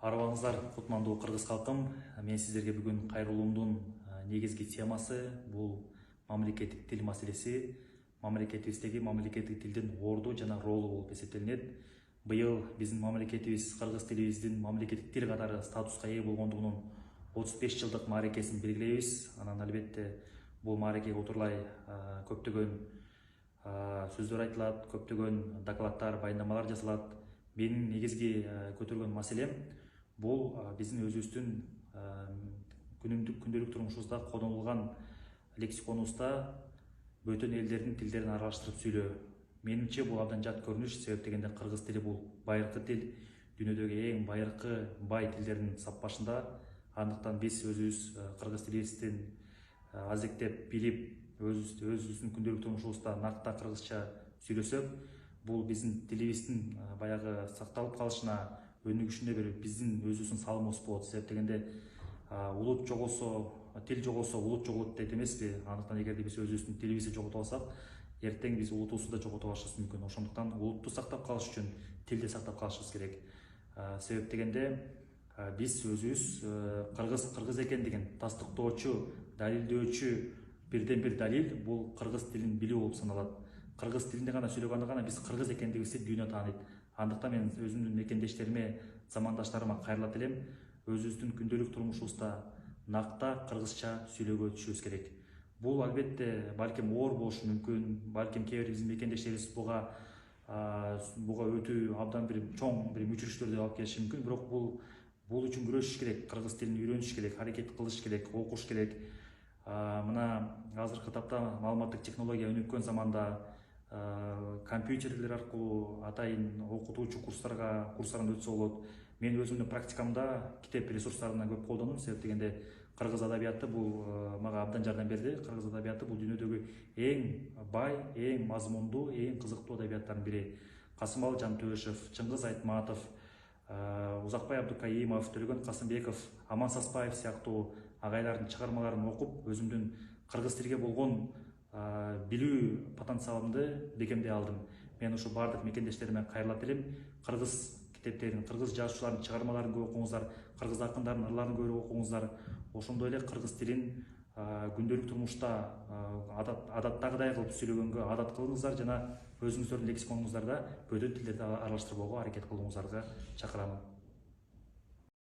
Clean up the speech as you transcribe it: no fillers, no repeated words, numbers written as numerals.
Арыбаңыздар, кутмандуу кыргыз калкым. Мен сиздерге бүгүн кайрылуумдун негизги темасы бул мамлекеттик тил маселеси. Мамлекетибиздеги мамлекеттик тилдин орду жана ролу болуп эсептелинет. Быйыл биздин мамлекетибиз кыргыз тилибиздин мамлекеттик тил катары статуска ээ болгондугунун 35 жылдык мааракесин белгилейбиз. Анан албетте бул мааракеге отурлай көптөгөн сөздөр айтылат, көптөгөн докладдар, баяндамалар жасалат. Менин негизги көтөргөн маселем бул биздин өзүбүздүн күндөлүк турмушубузда колдонулган лексиконубузда бөтөн элдердин тилдерин аралаштырып сүйлөө. Менимче бул абдан жат көрүнүш, себеп дегенде кыргыз тили бул байыркы тил, дүйнөдөгү эң байыркы, бай тилдердин саппашында. Андыктан биз өзүбүз кыргыз тилибиздин азектеп билип, өзүбүздүн күндөлүк турмушубузда накта кыргызча сүйлөсөк, бул биздин тилибиздин баягы сакталып калышына өнүгүшүнө бир биздин өзүбүздүн салымыбыз болот. Себеп дегенде улут жоголсо, тил жоголсо улут жоголот дейт эмеспи? Андыктан эгерде биз өзүбүздүн тилибизди жогото алсак, эртең биз улутубузду да жогото алышыбыз мүмкүн. Ошондуктан улутту сактап калыш үчүн тилди сактап калышыбыз керек. Себеп дегенде биз өзүбүз кыргыз экендигин тастыктоочу, далилдөөчү бирден бир далил бул кыргыз тилин билүү болуп саналат. Кыргыз тилинде гана сүйлөгөндө гана биз кыргыз экендигибизди дүйнө тааныйт. Андыктан мен өзүмдүн мекендештериме, замандаштарыма кайрылат элем. Өзүбүздүн күндөлүк турмушубузда накта кыргызча сүйлөөгө түшүбүз керек. Бул албетте балким оор болушу мүмкүн, балким кээ бир биздин мекендештерибиз буга өтүү абдан бир чоң бир мүчүрүштөрдү алып келиши мүмкүн. Бирок бул үчүн күрөшүш керек, кыргыз тилин үйрөнүш керек, аракет кылыш керек, окуш керек. Мына азыркы тапта маалыматтык технология өнүккөн заманда компьютерлер аркылуу атайын окутуучу курстардан өтсө болот. Мен өзүмдүн практикамда китеп ресурстарынан көп колдондум. Себеп дегенде кыргыз адабияты бул мага абдан жардам берди. Кыргыз адабияты бул дүйнөдөгү эң бай, эң мазмундуу, эң кызыктуу адабияттардын бири. Касымалы Жантөшев, Чыңгыз Айтматов, Узакбай Абдукаимов, Төлөгөн Касымбеков, Аман Саспаев сыяктуу агайлардын чыгармаларын окуп, өзүмдүн кыргыз тилге болгон билүү потенциалымды бекемдей алдым. Мен ушу бардык мекендештериме кайрылат элем. Кыргыз китептерин, кыргыз жазуучулардын чыгармаларын көп окуңуздар, кыргыз акындардын ырларын көп окуңуздар. Ошондой эле кыргыз тилин күндөлүк турмушта адаттагыдай кылып сүйлөгөнгө адат кылыңыздар жана өзүңүздөрдүн лексиконуңуздарда бөтөн тилдерди аралаштырбоого аракет кылууңуздарга чакырам.